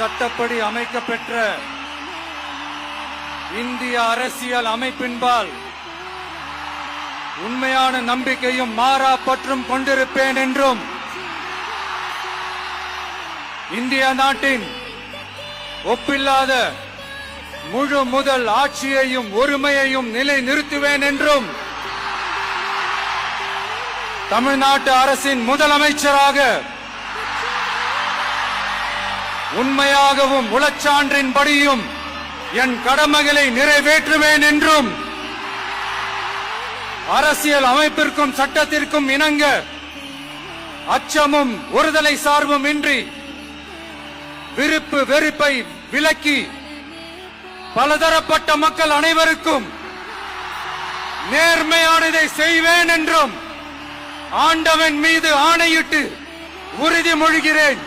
சட்டப்படி அமைக்கப்பெற்ற இந்திய அரசியல் அமைப்பின்பால் உண்மையான நம்பிக்கையும் மாறா பற்றும் கொண்டிருப்பேன் என்றும் இந்திய நாட்டின் ஒப்பில்லாத முழு முதல் ஆட்சியையும் ஒருமையையும் நிலை நிறுத்துவேன் என்றும் தமிழ்நாட்டு அரசின் முதலமைச்சராக உண்மையாகவும் உளச்சான்றின்படியும் என் கடமைகளை நிறைவேற்றுவேன் என்றும் அரசியல் அமைப்பிற்கும் சட்டத்திற்கும் இணங்க அச்சமும் ஒருதலை சார்பும் இன்றி விருப்பு வெறுப்பை விலக்கி பலதரப்பட்ட மக்கள் அனைவருக்கும் நேர்மையானதை செய்வேன் என்றும் ஆண்டவன் மீது ஆணையிட்டு உறுதிமொழிகிறேன்.